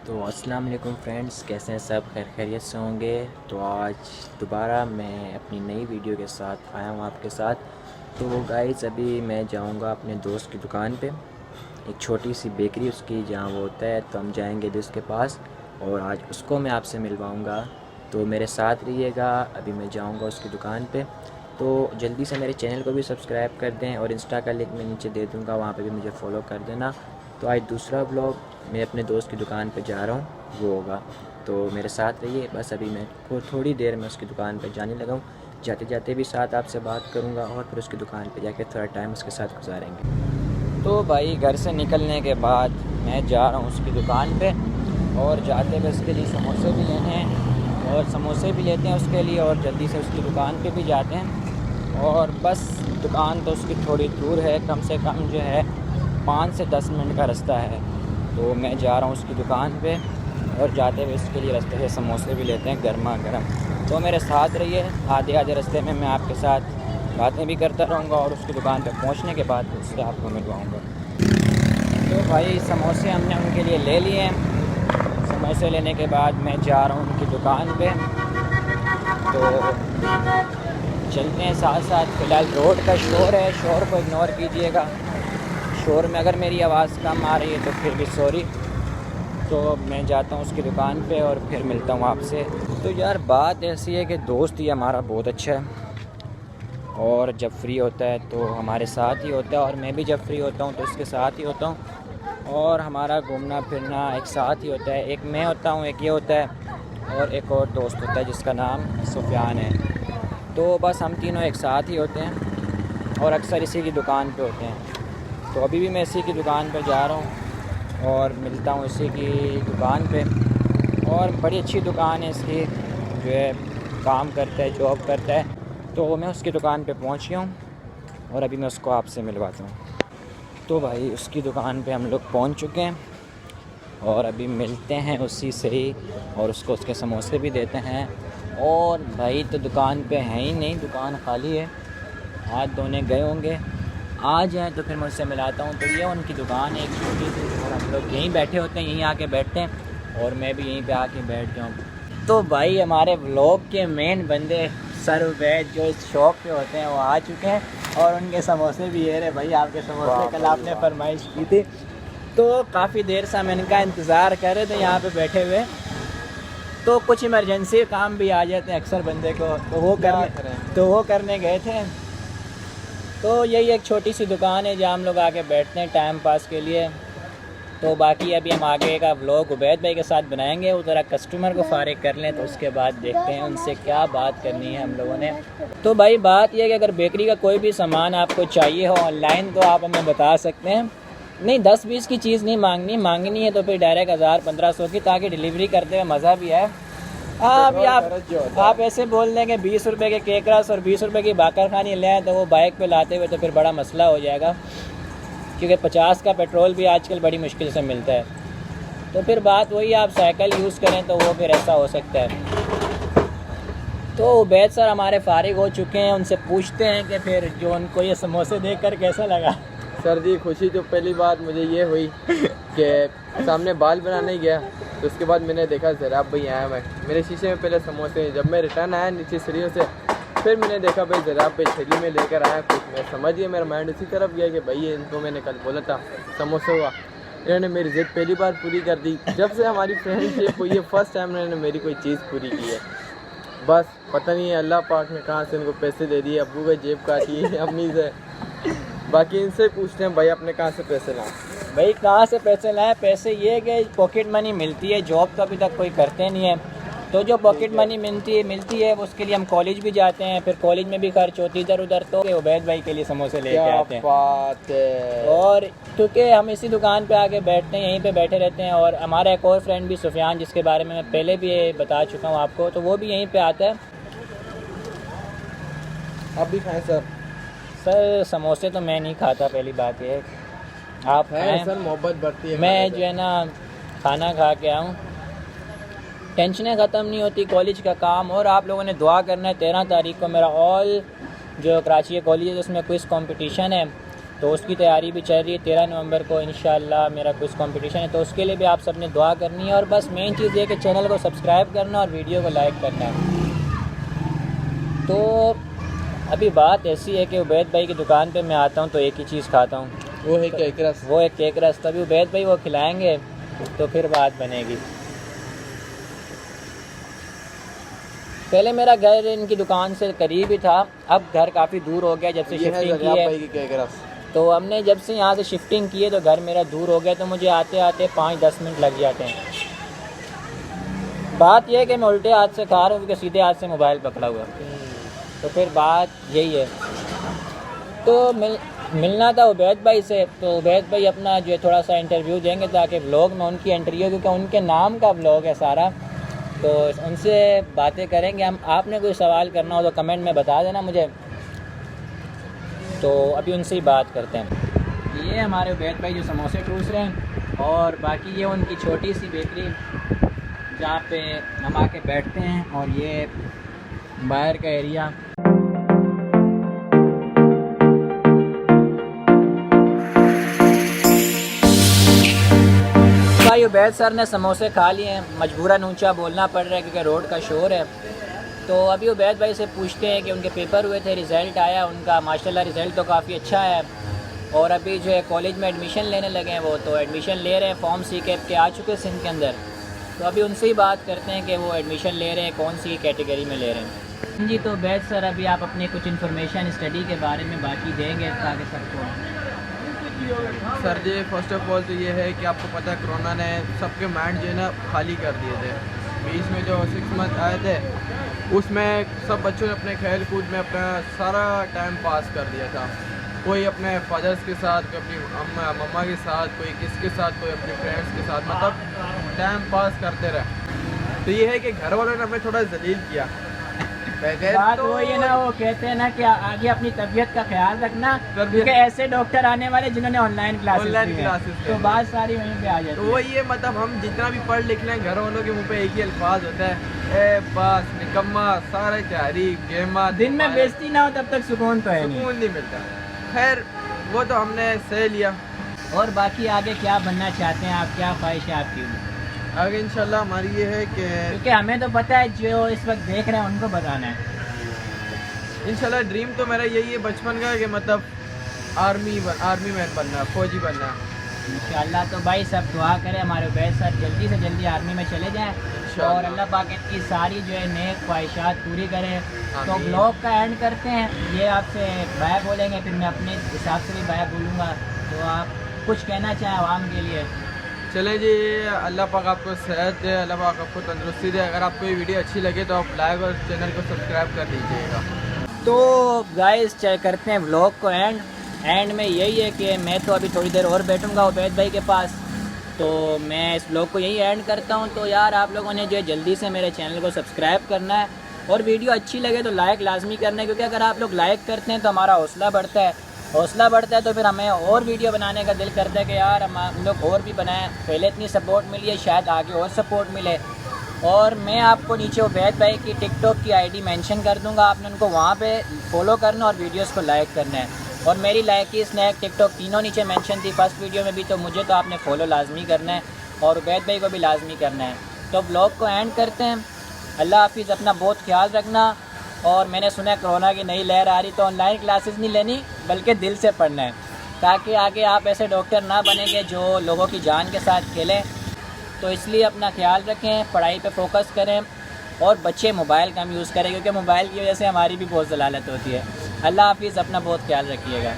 तो अस्सलाम वालेकुम फ्रेंड्स, कैसे हैं सब? खैरियत से होंगे। तो आज दोबारा मैं अपनी नई वीडियो के साथ आया हूँ आपके साथ। तो गाइस, अभी मैं जाऊँगा अपने दोस्त की दुकान पे, एक छोटी सी बेकरी उसकी जहाँ वो होता है। तो हम जाएंगे अभी उसके पास और आज उसको मैं आपसे मिलवाऊँगा। तो मेरे साथ रहिएगा, अभी मैं जाऊँगा उसकी दुकान पे। तो जल्दी से मेरे चैनल को भी सब्सक्राइब कर दें और इंस्टा का लिंक मैं नीचे दे दूँगा, वहाँ पे भी मुझे फॉलो कर देना। तो आज दूसरा ब्लॉग मैं अपने दोस्त की दुकान पे जा रहा हूँ वो होगा, तो मेरे साथ रहिए। बस अभी मैं थोड़ी देर में उसकी दुकान पे जाने लगा हूँ। जाते जाते भी साथ आपसे बात करूँगा और फिर उसकी दुकान पे जाके थोड़ा टाइम उसके साथ गुजारेंगे। तो भाई, घर से निकलने के बाद मैं जा रहा हूँ उसकी दुकान पे और जाते हुए उसके लिए समोसे भी लेने हैं और समोसे भी लेते हैं उसके लिए और जल्दी से उसकी दुकान पे भी जाते हैं। और बस दुकान तो उसकी थोड़ी दूर है, कम से कम जो है 5 से 10 मिनट का रास्ता है। तो मैं जा रहा हूँ उसकी दुकान पे और जाते हुए इसके लिए रास्ते से समोसे भी लेते हैं गर्मा गर्म। तो मेरे साथ रहिए, आधे आधे रास्ते में मैं आपके साथ बातें भी करता रहूँगा और उसकी दुकान पे पहुँचने के बाद उससे आपको मिलवाऊँगा। तो भाई, समोसे हमने उनके लिए ले लिए हैं। समोसे लेने के बाद मैं जा रहा हूँ उनकी दुकान पे। तो चलते हैं साथ साथ। फ़िलहाल रोड का शोर है, शोर को इग्नोर कीजिएगा। शोर में अगर मेरी आवाज़ कम आ रही है तो फिर भी सॉरी। तो मैं जाता हूँ उसकी दुकान पे और फिर मिलता हूँ आपसे। तो यार, बात ऐसी है कि दोस्त ही हमारा बहुत अच्छा है और जब फ्री होता है तो हमारे साथ ही होता है और मैं भी जब फ्री होता हूँ तो उसके साथ ही होता हूँ और हमारा घूमना फिरना एक साथ ही होता है। एक मैं होता हूँ, एक ये होता है और एक और दोस्त होता है जिसका नाम सुफियान है। तो बस हम तीनों एक साथ ही होते हैं और अक्सर इसी की दुकान पे होते हैं। तो अभी भी मैं इसी की दुकान पर जा रहा हूँ और मिलता हूँ इसी की दुकान पे। और बड़ी अच्छी दुकान है इसकी, जो है काम करता है, जॉब करता है। तो मैं उसकी दुकान पे पहुँच गया हूँ और अभी मैं उसको आपसे मिलवाता हूँ। तो भाई, उसकी दुकान पे हम लोग पहुँच चुके हैं और अभी मिलते हैं उसी से ही और उसको उसके समोसे भी देते हैं। और भाई तो दुकान पे है ही नहीं, दुकान खाली है, हाथ धोने गए होंगे। आ जाए तो फिर मैं उससे मिलाता हूँ। तो ये उनकी दुकान है एक छोटी सी और हम लोग यहीं बैठे होते हैं, यहीं आके बैठते हैं और मैं भी यहीं पे आके बैठ जाऊँ। तो भाई, हमारे व्लॉग के मेन बंदे सर वैद जो इस शॉप पे होते हैं वो आ चुके हैं और उनके समोसे भी ये रहे। भाई, आपके समोसे कल आपने फरमाइश की थी तो काफ़ी देर से हम इनका इंतज़ार कर रहे थे यहाँ पे बैठे हुए। तो कुछ इमरजेंसी काम भी आ जाते हैं अक्सर बंदे को, तो वो करने गए थे। तो यही एक छोटी सी दुकान है जहाँ हम लोग आके बैठते हैं टाइम पास के लिए। तो बाकी अभी हम आगे का व्लॉग उबैद भाई के साथ बनाएंगे। वो ज़रा कस्टमर को फारिग कर लें तो उसके बाद देखते हैं उनसे क्या बात करनी है हम लोगों ने। तो भाई, बात यह है कि अगर बेकरी का कोई भी सामान आपको चाहिए हो ऑनलाइन तो आप हमें बता सकते हैं। नहीं, 10-20 की चीज़ नहीं मांगनी है तो फिर डायरेक्ट 1000-1500 की, ताकि डिलीवरी करते हुए मज़ा भी आए। हाँ, अभी आप ऐसे बोल देंगे 20 रुपये के केक रस और 20 रुपये की बाकर खानी ले आए तो वो बाइक पे लाते हुए तो फिर बड़ा मसला हो जाएगा, क्योंकि 50 का पेट्रोल भी आजकल बड़ी मुश्किल से मिलता है। तो फिर बात वही, आप साइकिल यूज़ करें तो वो फिर ऐसा हो सकता है। तो उबैद सर हमारे फारिग हो चुके हैं, उनसे पूछते हैं कि फिर जो उनको ये समोसे देखकर कैसा लगा। सर जी, खुशी तो पहली बात मुझे ये हुई कि सामने बाल बनाने गया तो उसके बाद मैंने देखा ज़राब भाई आया मैं मेरे शीशे में पहले समोसे। जब मैं रिटर्न आया नीचे सीढ़ियों से फिर मैंने देखा भाई ज़राब भाई थैली में लेकर आया कुछ। मैं समझ गया, मेरा माइंड उसी तरफ गया कि भाई इनको मैंने कल बोला था समोसे हुआ। इन्होंने मेरी ज़िद पहली बार पूरी कर दी। जब से हमारी फ्रेंडशिप हुई है फर्स्ट टाइम इन्होंने मेरी कोई चीज़ पूरी की है। बस पता नहीं है अल्लाह पाक ने कहाँ से इनको पैसे दे दिए, अब्बू का जेब काटी है अम्मी से। बाकी इनसे पूछते हैं भाई अपने कहाँ से पैसे लाएं। भाई, कहाँ से पैसे लाएं? पैसे ये कि पॉकेट मनी मिलती है, जॉब तो अभी तक कोई करते नहीं है। तो जो पॉकेट मनी मिलती है उसके लिए हम कॉलेज भी जाते हैं, फिर कॉलेज में भी खर्च होती है इधर उधर। तो उबैद भाई के लिए समोसे लेके आते हैं। बात है। और क्योंकि हम इसी दुकान पे आके बैठते हैं, यहीं पे बैठे रहते हैं। और हमारा एक और फ्रेंड भी सुफियान, जिसके बारे में मैं पहले भी बता चुका हूँ आपको, तो वो भी यहीं पे आता है। आप भी खाएं सर। सर, समोसे तो मैं नहीं खाता, पहली बात ये। आप खाएं सर, मोहब्बत बढ़ती है। मैं जो है ना खाना खा के आऊँ, टेंशनें ख़त्म नहीं होती कॉलेज का काम। और आप लोगों ने दुआ करना है, 13 तारीख को मेरा ऑल जो कराची कॉलेज है उसमें क्विज़ कंपटीशन है। तो उसकी तैयारी भी चल रही है। 13 नवंबर को इंशाल्लाह मेरा कुछ कंपटीशन है, तो उसके लिए भी आप सब ने दुआ करनी है। और बस मेन चीज़ ये कि चैनल को सब्सक्राइब करना और वीडियो को लाइक करना है। तो अभी बात ऐसी है कि उबैद भाई की दुकान पे मैं आता हूँ तो एक ही चीज़ खाता हूँ, वो है केक रस। वो एक केक रस। तभी उबैद भाई वो खिलाएँगे तो फिर बात बनेगी। पहले मेरा घर इनकी दुकान से करीब ही था, अब घर काफ़ी दूर हो गया जब से शिफ्टिंग की है। भाई की केक रस। तो हमने जब से यहाँ से शिफ्टिंग की है तो घर मेरा दूर हो गया, तो मुझे आते आते 5-10 मिनट लग जाते हैं। बात यह है कि मैं उल्टे हाथ से खा रहा हूँ क्योंकि सीधे हाथ से मोबाइल पकड़ा हुआ, तो फिर बात यही है। तो मिलना था उबैद भाई से, तो उबैद भाई अपना जो है थोड़ा सा इंटरव्यू देंगे ताकि व्लॉग में उनकी एंट्री हो, क्योंकि उनके नाम का व्लॉग है सारा। तो उनसे बातें करेंगे हम। आपने कोई सवाल करना हो तो कमेंट में बता देना मुझे। तो अभी उनसे ही बात करते हैं। ये हमारे उबैद भाई जो समोसे ठूस रहे हैं, और बाकी ये उनकी छोटी सी बेकरी जहाँ पे हम आके बैठते हैं, और ये बाहर का एरिया। भाई उबैद सर ने समोसे खा लिए हैं, मजबूरन ऊंचा बोलना पड़ रहा है क्योंकि रोड का शोर है। तो अभी उबैद भाई से पूछते हैं कि उनके पेपर हुए थे, रिज़ल्ट आया उनका, माशाल्लाह रिज़ल्ट तो काफ़ी अच्छा है। और अभी जो है कॉलेज में एडमिशन लेने लगे हैं वो, तो एडमिशन ले रहे हैं। फॉर्म CCAP के आ चुके हैं सिंध के अंदर, तो अभी उनसे ही बात करते हैं कि वो एडमिशन ले रहे हैं कौन सी कैटेगरी में ले रहे हैं। जी, तो उबैद सर अभी आप अपनी कुछ इन्फॉर्मेशन स्टडी के बारे में बाकी देंगे ताकि सबको। Sir ji, first of all तो ये है कि आपको पता है कोरोना ने सबके माइंड जो है ना खाली कर दिए थे। बीच में जो 6 मंथ आए थे उसमें सब बच्चों ने अपने खेल कूद में अपना सारा टाइम पास कर दिया था। कोई अपने फादर्स के साथ, कोई अपनी मम्मा के साथ, कोई किसके साथ, कोई अपने फ्रेंड्स के साथ, मतलब टाइम पास करते रहे। तो ये है कि घर वालों ने हमें थोड़ा जलील किया। बात तो ये ना, वो कहते हैं ना कि आगे अपनी तबीयत का ख्याल रखना, क्योंकि ऐसे डॉक्टर आने वाले जिन्होंने ऑनलाइन क्लासेस तो बात सारी वहीं पे आ जाती है। तो वही है, मतलब हम जितना भी पढ़ लिख लें, घर वालों के मुंह पे एक ही अल्फाज होता है, ए बस निकम्मा, सारे तहरीक गेमा। दिन में बेइज्जती ना हो तब तक सुकून तो है सुकून नहीं मिलता। खैर वो तो हमने सह लिया। और बाकी आगे क्या बनना चाहते हैं आप, क्या ख्वाहिश है आपकी? आगे इंशाल्लाह हमारी ये है कि क्योंकि हमें तो पता है, जो इस वक्त देख रहे हैं उनको बताना है। इंशाल्लाह ड्रीम तो मेरा यही है बचपन का कि मतलब आर्मी मैन बनना, फौजी बनना इंशाल्लाह। तो भाई सब दुआ करें हमारे उबैद सर जल्दी से जल्दी आर्मी में चले जाएं, और अल्लाह पाक इनकी सारी जो है नेक ख्वाहिशात पूरी करें। तो ब्लॉग का एंड करते हैं। ये आपसे बाय बोलेंगे, फिर मैं अपने हिसाब से भी बाय बोलूँगा। तो आप कुछ कहना चाहें आवाम के लिए? चलें जी, अल्लाह पाक आपको सेहत दे, अल्लाह पाक आपको तंदुरुस्ती दे। अगर आपको ये वीडियो अच्छी लगे तो आप लाइक और चैनल को सब्सक्राइब कर दीजिएगा। तो गाइस करते हैं व्लॉग को एंड में यही है कि मैं तो अभी थोड़ी देर और बैठूंगा उबैद भाई के पास, तो मैं इस व्लॉग को यही एंड करता हूं। तो यार आप लोगों ने जो है जल्दी से मेरे चैनल को सब्सक्राइब करना है, और वीडियो अच्छी लगे तो लाइक लाजमी करना है, क्योंकि अगर आप लोग लाइक करते हैं तो हमारा हौसला बढ़ता है। तो फिर हमें और वीडियो बनाने का दिल करता है कि यार हम लोग और भी बनाएं। पहले इतनी सपोर्ट मिली है, शायद आगे और सपोर्ट मिले। और मैं आपको नीचे उबैद भाई की टिकटॉक की ID मेंशन कर दूंगा, आपने उनको वहाँ पे फॉलो करना और वीडियोस को लाइक करना है। और मेरी लाइकी, स्नैक, टिकटॉक तीनों नीचे मेंशन थी फर्स्ट वीडियो में भी, तो मुझे तो आपने फॉलो लाजमी करना है और उबैद भाई को भी लाजमी करना है। तो ब्लॉग को एंड करते हैं। अल्लाह हाफिज़, अपना बहुत ख्याल रखना। और मैंने सुना है कोरोना की नई लहर आ रही, तो ऑनलाइन क्लासेस नहीं लेनी बल्कि दिल से पढ़ना है, ताकि आगे आप ऐसे डॉक्टर ना बनेंगे जो लोगों की जान के साथ खेलें। तो इसलिए अपना ख्याल रखें, पढ़ाई पे फोकस करें, और बच्चे मोबाइल कम यूज़ करें, क्योंकि मोबाइल की वजह से हमारी भी बहुत ज़लालत होती है। अल्लाह हाफिज़, अपना बहुत ख्याल रखिएगा।